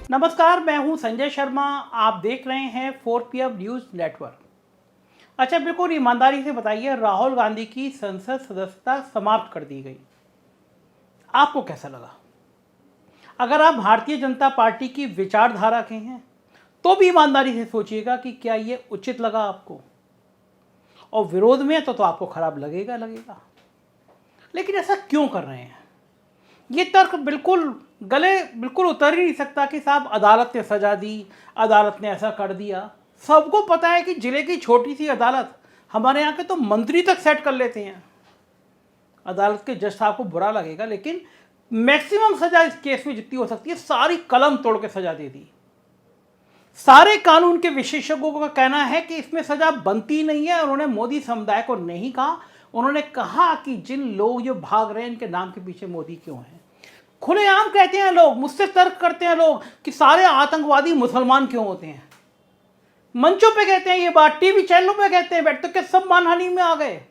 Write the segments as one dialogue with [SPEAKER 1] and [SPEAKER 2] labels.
[SPEAKER 1] नमस्कार, मैं हूं संजय शर्मा। आप देख रहे हैं 4PM न्यूज़ नेटवर्क। अच्छा, बिल्कुल ईमानदारी से बताइए, राहुल गांधी की संसद सदस्यता समाप्त कर दी गई, आपको कैसा लगा? अगर आप भारतीय जनता पार्टी की विचारधारा के हैं तो भी ईमानदारी से सोचिएगा कि क्या ये उचित लगा आपको, और विरोध में तो आपको खराब लगेगा। लेकिन ऐसा क्यों कर रहे हैं? ये तर्क बिल्कुल उतर ही नहीं सकता कि साहब अदालत ने सजा दी, अदालत ने ऐसा कर दिया। सबको पता है कि जिले की छोटी सी अदालत, हमारे यहाँ के तो मंत्री तक सेट कर लेते हैं। अदालत के जज साहब को बुरा लगेगा, लेकिन मैक्सिमम सजा इस केस में जितनी हो सकती है सारी कलम तोड़ के सजा दे दी। सारे कानून के विशेषज्ञों का कहना है कि इसमें सजा बनती नहीं है। उन्होंने मोदी समुदाय को नहीं कहा, उन्होंने कहा कि जिन लोग जो भाग रहे हैं इनके नाम के पीछे मोदी क्यों है। खुलेआम कहते हैं लोग, मुझसे तर्क करते हैं लोग कि सारे आतंकवादी मुसलमान क्यों होते हैं। मंचों पे कहते हैं ये बात, टीवी चैनलों पे कहते हैं, बैठ तो क्या सब मानहानि में आ गए?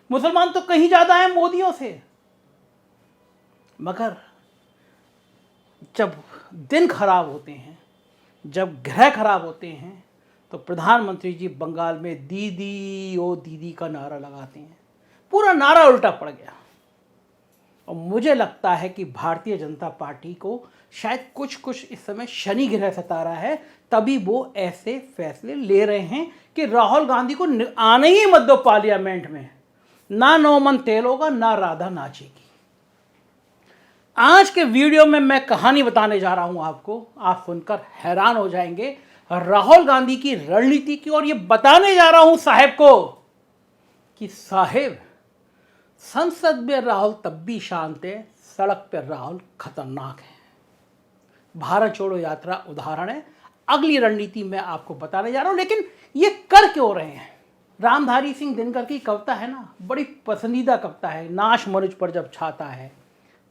[SPEAKER 1] मुसलमान तो कहीं ज्यादा है मोदियों से। मगर जब दिन खराब होते हैं, जब ग्रह खराब होते हैं, तो प्रधानमंत्री जी बंगाल में दीदी ओ दीदी का नारा लगाते हैं। पूरा नारा उल्टा पड़ गया। और मुझे लगता है कि भारतीय जनता पार्टी को शायद कुछ इस समय शनि ग्रह सता रहा है, तभी वो ऐसे फैसले ले रहे हैं कि राहुल गांधी को आने ही मत दो पार्लियामेंट में। ना नौमन तेल होगा, ना राधा नाचेगी। आज के वीडियो में मैं कहानी बताने जा रहा हूं आपको, आप सुनकर हैरान हो जाएंगे राहुल गांधी की रणनीति की। और ये बताने जा रहा हूं साहेब को कि साहेब, संसद में राहुल तब भी शांत है, सड़क पर राहुल खतरनाक है। भारत जोड़ो यात्रा उदाहरण है। अगली रणनीति मैं आपको बताने जा रहा हूं, लेकिन ये कर क्यों रहे हैं? रामधारी सिंह दिनकर की कविता है ना, बड़ी पसंदीदा कविता है, नाश मनुज पर जब छाता है,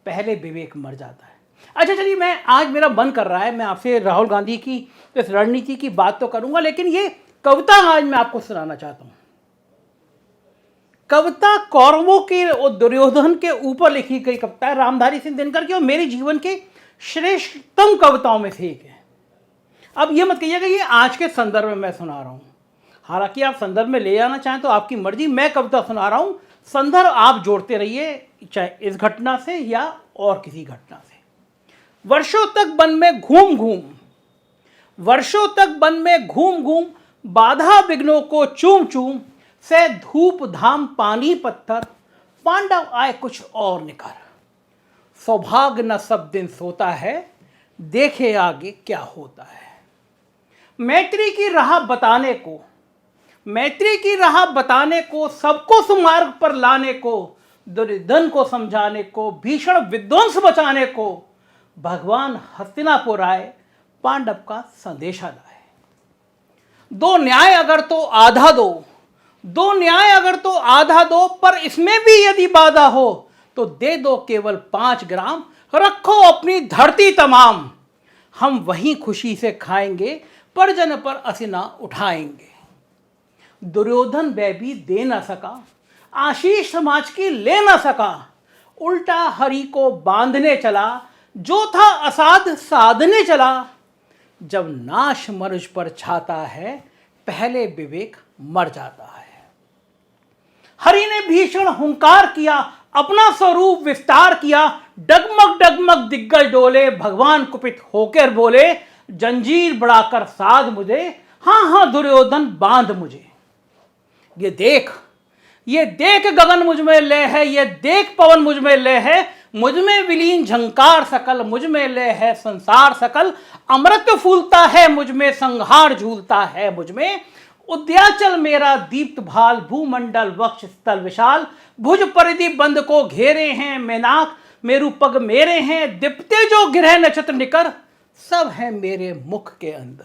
[SPEAKER 1] पहले विवेक मर जाता है। अच्छा चलिए, मैं आज मेरा मन कर रहा है, मैं आपसे राहुल गांधी की इस रणनीति की बात तो करूंगा, लेकिन ये कविता आज मैं आपको सुनाना चाहता हूं। कविता कौरवों के और दुर्योधन के ऊपर लिखी गई कविता है, रामधारी सिंह दिनकर की, और मेरे जीवन के श्रेष्ठतम कविताओं में से एक है। अब ये मत कहिएगा ये आज के संदर्भ में मैं सुना रहा हूं। हालांकि आप संदर्भ में ले जाना चाहें तो आपकी मर्जी, मैं कविता सुना रहा हूं, संदर्भ आप जोड़ते रहिए, चाहे इस घटना से या और किसी घटना से। वर्षों तक वन में घूम घूम बाधा विघ्नों को चूम चूम, से धूप धाम पानी पत्थर, पांडव आए कुछ और निकर। सौभाग्य न सब दिन सोता है, देखे आगे क्या होता है। मैत्री की राह बताने को, सबको सुमार्ग पर लाने को, दुर्योधन को समझाने को, भीषण विध्वंस बचाने को, भगवान हस्तिनापुर आए, पांडव का संदेशा लाए। दो न्याय अगर तो आधा दो, पर इसमें भी यदि बाधा हो तो दे दो केवल 5 ग्राम, रखो अपनी धरती तमाम, हम वहीं खुशी से खाएंगे, परिजन पर असिना उठाएंगे। दुर्योधन वह भी दे न सका, आशीष समाज की ले न सका, उल्टा हरि को बांधने चला, जो था असाध साधने चला। जब नाश मनुज पर छाता है, पहले विवेक मर जाता है। हरि ने भीषण हुंकार किया, अपना स्वरूप विस्तार किया, डगमग दिग्गज डोले, भगवान कुपित होकर बोले, जंजीर बढ़ाकर साध मुझे, हाँ दुर्योधन बांध मुझे। ये देख गगन मुझ में लय है, ये देख पवन मुझ में लय है, मुझ में विलीन झंकार सकल, मुझ में लय है संसार सकल, अमृत फूलता है मुझ में, संहार झूलता है मुझ में, उद्याचल मेरा दीप्त भाल, भूमंडल वक्ष स्थल विशाल, भुज परिधि बंद को घेरे हैं, मैनाक मेरु पग मेरे हैं, दीप्ते जो ग्रह नक्षत्र निकर, सब है मेरे मुख के अंदर।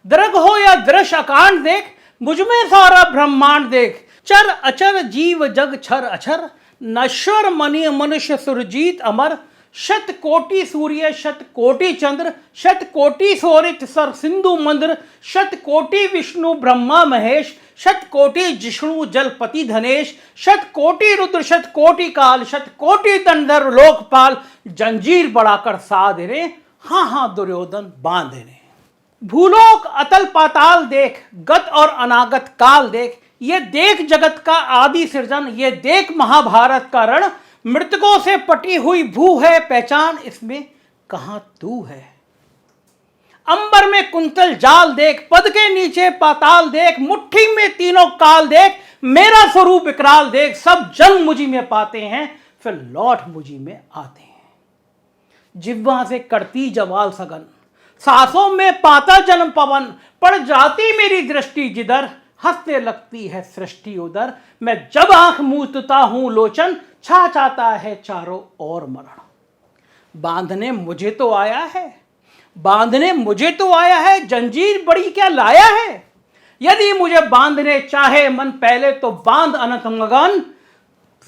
[SPEAKER 1] दृग हो या दृश्य अकांड देख, मुझ में सारा ब्रह्मांड देख, चर अचर जीव जग छर अछर, नश्वर मनि मनुष्य सुरजीत अमर, शत कोटि सूर्य शत कोटि चंद्र, शत कोटि सोरित सर सिंधु मंद्र, शत कोटि विष्णु ब्रह्मा महेश, शत कोटि जिष्णु जलपति धनेश, शत कोटि रुद्र शत कोटि काल, शत कोटि दंडधर लोकपाल, जंजीर बढ़ाकर साध रे, हाँ हाँ दुर्योधन बांधने। भूलोक अतल पाताल देख, गत और अनागत काल देख, ये देख जगत का आदि सृजन, ये देख महाभारत का रण, मृतकों से पटी हुई भू है पहचान, इसमें कहां तू है। अंबर में कुंतल जाल देख, पद के नीचे पाताल देख, मुट्ठी में तीनों काल देख, मेरा स्वरूप विकराल देख, सब जन्म मुझी में पाते हैं फिर लौट मुझी में आते हैं। जिह्वा से करती जवाल सगन, सांसों में पाता जन्म पवन, पड़ जाती मेरी दृष्टि जिधर, हंसने लगती है सृष्टि उधर, मैं जब आंख मूंदता हूं लोचन, छा जाता है चारों ओर मरण। बांधने मुझे तो आया है, बांधने मुझे तो आया है, जंजीर बड़ी क्या लाया है। यदि मुझे बांधने चाहे मन पहले तो बांध अनंत मगन,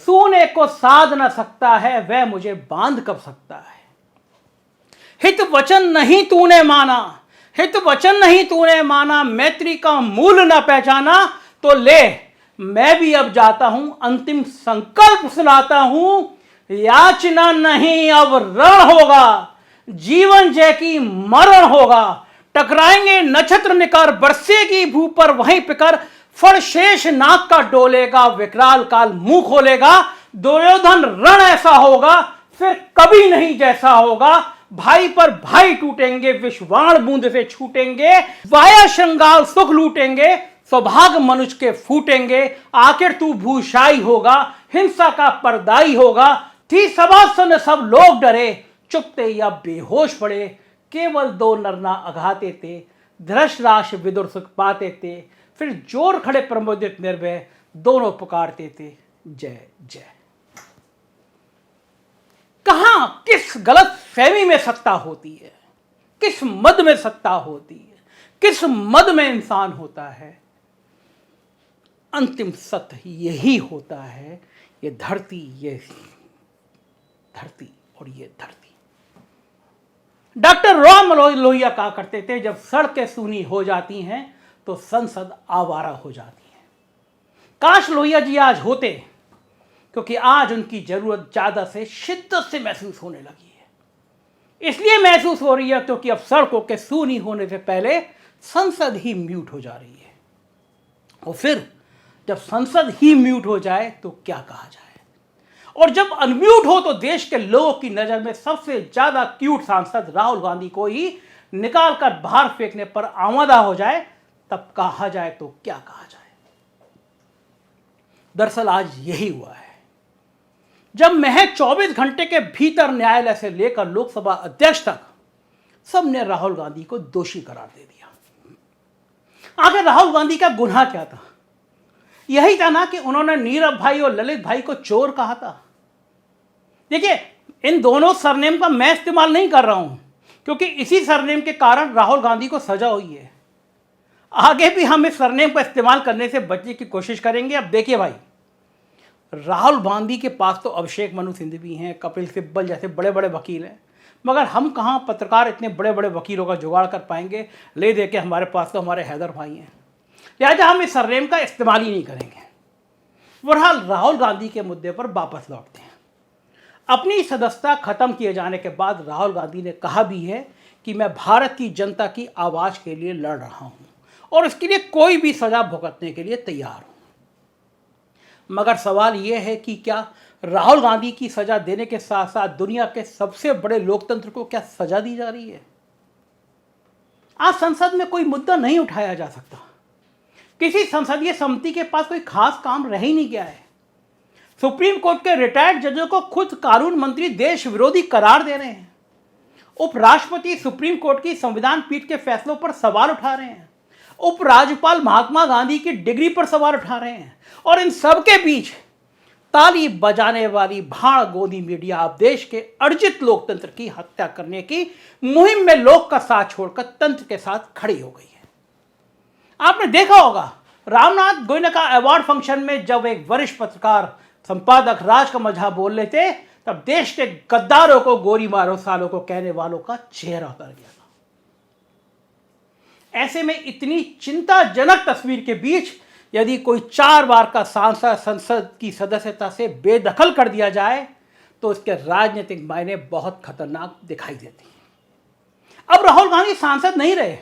[SPEAKER 1] सोने को साध न सकता है वह मुझे बांध कब सकता है। हित वचन नहीं तूने माना, हित वचन नहीं तूने माना, मैत्री का मूल न पहचाना, तो ले मैं भी अब जाता हूं, अंतिम संकल्प सुनाता हूं, याचना नहीं अब रण होगा, जीवन जय की मरण होगा। टकराएंगे नक्षत्र निकर, बरसेगी भू पर वहीं पिकर, फल शेष नाक का डोलेगा, विकराल काल मुंह खोलेगा। दुर्योधन रण ऐसा होगा फिर कभी नहीं जैसा होगा, भाई पर भाई टूटेंगे, विषवाण बूंद से छूटेंगे, वाया श्रृंगाल सुख लूटेंगे, सौभाग्य मनुष्य के फूटेंगे। आखिर तू भूषाई होगा, हिंसा का परदाई होगा। थी सभा सुन सब लोग डरे, चुपते या बेहोश पड़े, केवल दो नरना अघाते थे, धृतराष्ट्र विदुर सुख पाते थे, फिर जोर खड़े प्रमोदित निर्भय, दोनों पुकारते थे जय जय। कहां किस गलत फहमी में सत्ता होती है, किस मद में सत्ता होती है, किस मद में इंसान होता है। अंतिम सत्य यही होता है, ये धरती, ये धरती और ये धरती। डॉक्टर राम लोहिया कहा करते थे, जब सड़कें सूनी हो जाती हैं तो संसद आवारा हो जाती है। काश लोहिया जी आज होते, क्योंकि आज उनकी जरूरत ज्यादा से शिद्दत से महसूस होने लगी है। इसलिए महसूस हो रही है क्योंकि अब सड़कों के सूनी होने से पहले संसद ही म्यूट हो जा रही है। और फिर जब संसद ही म्यूट हो जाए तो क्या कहा जाए, और जब अनम्यूट हो तो देश के लोगों की नजर में सबसे ज्यादा क्यूट सांसद राहुल गांधी को ही निकाल कर बाहर फेंकने पर आमादा हो जाए, तब कहा जाए तो क्या कहा जाए। दरअसल आज यही हुआ है। जब महज 24 घंटे के भीतर न्यायालय से लेकर लोकसभा अध्यक्ष तक सबने राहुल गांधी को दोषी करार दे दिया। आखिर राहुल गांधी का गुनाह क्या था? यही था ना कि उन्होंने नीरव भाई और ललित भाई को चोर कहा था। देखिए, इन दोनों सरनेम का मैं इस्तेमाल नहीं कर रहा हूं, क्योंकि इसी सरनेम के कारण राहुल गांधी को सजा हुई है। आगे भी हम इस सरनेम का इस्तेमाल करने से बचने की कोशिश करेंगे। अब देखिए भाई, राहुल गांधी के पास तो अभिषेक मनु सिंघवी हैं, कपिल सिब्बल जैसे बड़े बड़े वकील हैं, मगर हम कहाँ पत्रकार इतने बड़े बड़े वकीलों का जुगाड़ कर पाएंगे। ले दे के हमारे पास तो हमारे हैदर भाई हैं, लिहाजा हम इस सरनेम का इस्तेमाल ही नहीं करेंगे। बहरहाल राहुल गांधी के मुद्दे पर वापस लौटते हैं। अपनी सदस्यता खत्म किए जाने के बाद राहुल गांधी ने कहा भी है कि मैं भारत की जनता की आवाज़ के लिए लड़ रहा हूं और इसके लिए कोई भी सजा भुगतने के लिए तैयार हूं। मगर सवाल यह है कि क्या राहुल गांधी की सजा देने के साथ साथ दुनिया के सबसे बड़े लोकतंत्र को क्या सजा दी जा रही है? आज संसद में कोई मुद्दा नहीं उठाया जा सकता। किसी संसदीय समिति के पास कोई खास काम रह ही नहीं गया है। सुप्रीम कोर्ट के रिटायर्ड जजों को खुद कानून मंत्री देश विरोधी करार दे रहे हैं। उपराष्ट्रपति सुप्रीम कोर्ट की संविधान पीठ के फैसलों पर सवाल उठा रहे हैं। उपराज्यपाल महात्मा गांधी की डिग्री पर सवाल उठा रहे हैं। और इन सब के बीच ताली बजाने वाली भाड़ गोदी मीडिया अब देश के अर्जित लोकतंत्र की हत्या करने की मुहिम में लोक का साथ छोड़कर तंत्र के साथ खड़ी हो गई है। आपने देखा होगा, रामनाथ गोयनका अवार्ड फंक्शन में जब एक वरिष्ठ पत्रकार संपादक राजकमल झा बोल रहे थे, तब देश के गद्दारों को गोली मारो सालों को कहने वालों का चेहरा उतर गया था। ऐसे में इतनी चिंताजनक तस्वीर के बीच यदि कोई 4 बार का सांसद संसद की सदस्यता से बेदखल कर दिया जाए तो इसके राजनीतिक मायने बहुत खतरनाक दिखाई देते हैं। अब राहुल गांधी सांसद नहीं रहे,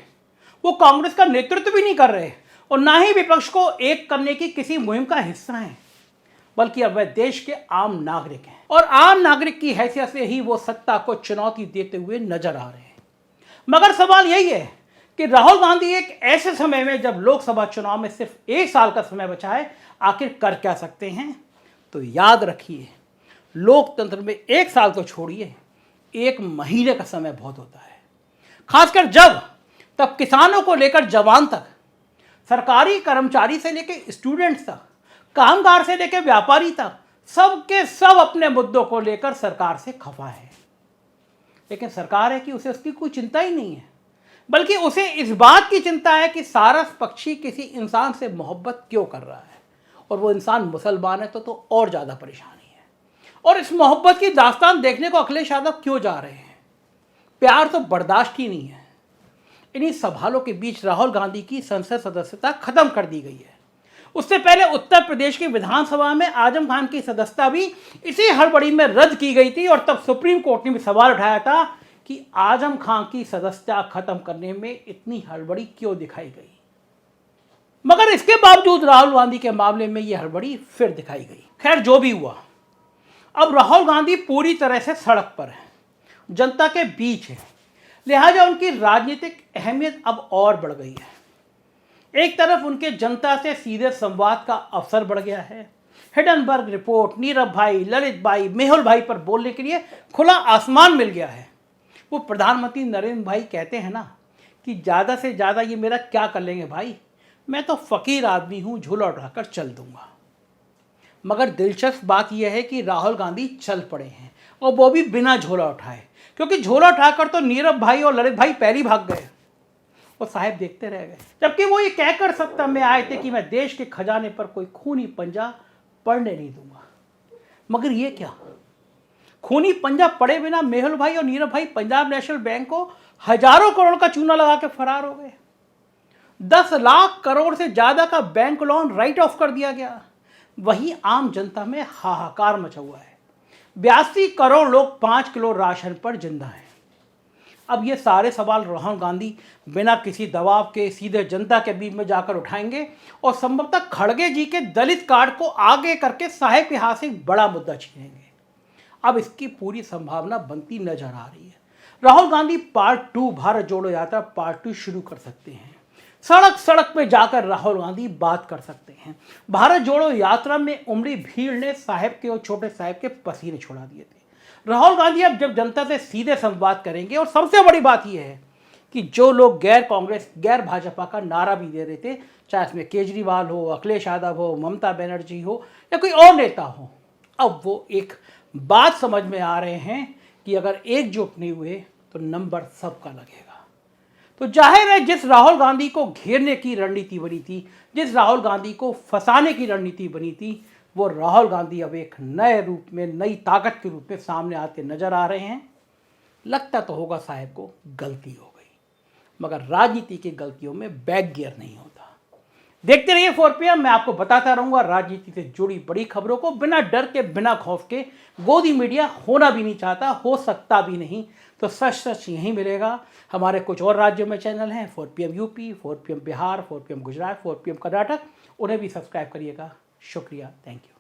[SPEAKER 1] वो कांग्रेस का नेतृत्व भी नहीं कर रहे और ना ही विपक्ष को एक करने की किसी मुहिम का हिस्सा हैं, बल्कि अब वे देश के आम नागरिक हैं और आम नागरिक की हैसियत से ही वो सत्ता को चुनौती देते हुए नजर आ रहे हैं। मगर सवाल यही है कि राहुल गांधी एक ऐसे समय में जब लोकसभा चुनाव में सिर्फ 1 साल का समय बचा है, आखिर कर क्या सकते हैं? तो याद रखिए, लोकतंत्र में 1 साल तो छोड़िए, 1 महीने का समय बहुत होता है। खासकर तब किसानों को लेकर जवान तक, सरकारी कर्मचारी से लेकर स्टूडेंट्स तक, कामगार से लेकर व्यापारी तक, सबके सब अपने मुद्दों को लेकर सरकार से खफा है। लेकिन सरकार है कि उसे उसकी कोई चिंता ही नहीं है, बल्कि उसे इस बात की चिंता है कि सारस पक्षी किसी इंसान से मोहब्बत क्यों कर रहा है, और वो इंसान मुसलमान है तो और ज़्यादा परेशानी है। और इस मोहब्बत की दास्तान देखने को अखिलेश यादव क्यों जा रहे हैं? प्यार तो बर्दाश्त ही नहीं है। इन्हीं सवालों के बीच राहुल गांधी की संसद सदस्यता खत्म कर दी गई है। उससे पहले उत्तर प्रदेश की विधानसभा में आजम खान की सदस्यता भी इसी हड़बड़ी में रद्द की गई थी और तब सुप्रीम कोर्ट ने भी सवाल उठाया था कि आजम खान की सदस्यता खत्म करने में इतनी हड़बड़ी क्यों दिखाई गई। मगर इसके बावजूद राहुल गांधी के मामले में यह हड़बड़ी फिर दिखाई गई। खैर, जो भी हुआ, अब राहुल गांधी पूरी तरह से सड़क पर है, जनता के बीच है, लिहाजा उनकी राजनीतिक अहमियत अब और बढ़ गई है। एक तरफ उनके जनता से सीधे संवाद का अवसर बढ़ गया है। हिडनबर्ग रिपोर्ट, नीरव भाई, ललित भाई, मेहुल भाई पर बोलने के लिए खुला आसमान मिल गया है। वो प्रधानमंत्री नरेंद्र भाई कहते हैं ना कि ज़्यादा से ज़्यादा ये मेरा क्या कर लेंगे भाई, मैं तो फ़कीर आदमी हूँ, झोला उठाकर चल दूंगा। मगर दिलचस्प बात यह है कि राहुल गांधी चल पड़े हैं, और वो भी बिना झोला उठाए, क्योंकि झोला उठाकर तो नीरव भाई और ललित भाई पहले भाग गए और साहब देखते रह गए। जबकि वो ये कहकर सत्ता में आए थे कि मैं देश के खजाने पर कोई खूनी पंजा पड़ने नहीं दूंगा। मगर ये क्या, खूनी पंजा पड़े बिना मेहुल भाई और नीरव भाई पंजाब नेशनल बैंक को हजारों करोड़ का चूना लगा के फरार हो गए। 10 लाख करोड़ से ज्यादा का बैंक लोन राइट ऑफ कर दिया गया। वहीं आम जनता में हाहाकार मचा हुआ है। 82 करोड़ लोग 5 किलो राशन पर जिंदा हैं। अब ये सारे सवाल राहुल गांधी बिना किसी दबाव के सीधे जनता के बीच में जाकर उठाएंगे और संभवतः खड़गे जी के दलित कार्ड को आगे करके साहेब के हाथ से एक बड़ा मुद्दा छीनेंगे। अब इसकी पूरी संभावना बनती नजर आ रही है। राहुल गांधी पार्ट 2 भारत जोड़ो यात्रा पार्ट 2 शुरू कर सकते हैं। सड़क सड़क पे जाकर राहुल गांधी बात कर सकते हैं। भारत जोड़ो यात्रा में उमड़ी भीड़ ने साहेब के और छोटे साहेब के पसीने छुड़ा दिए थे। राहुल गांधी अब जब जनता से सीधे संवाद करेंगे, और सबसे बड़ी बात यह है कि जो लोग गैर कांग्रेस गैर भाजपा का नारा भी दे रहे थे, चाहे इसमें केजरीवाल हो, अखिलेश यादव हो, ममता बनर्जी हो या कोई और नेता हो, अब वो एक बात समझ में आ रहे हैं कि अगर एकजुट नहीं हुए तो नंबर सबका लगेगा। तो जाहिर है, जिस राहुल गांधी को घेरने की रणनीति बनी थी, जिस राहुल गांधी को फंसाने की रणनीति बनी थी, वो राहुल गांधी अब एक नए रूप में, नई ताकत के रूप में सामने आते नजर आ रहे हैं। लगता तो होगा साहब को गलती हो गई, मगर राजनीति की गलतियों में बैक गियर नहीं होता। देखते रहिए 4 PM, मैं आपको बताता रहूंगा राजनीति से जुड़ी बड़ी खबरों को, बिना डर के, बिना खौफ के। गोदी मीडिया होना भी नहीं चाहता, हो सकता भी नहीं, तो सच सच यहीं मिलेगा। हमारे कुछ और राज्यों में चैनल हैं, 4 PM UP, 4 PM Bihar, 4 PM Gujarat, 4 PM Karnataka, उन्हें भी सब्सक्राइब करिएगा। शुक्रिया, थैंक यू।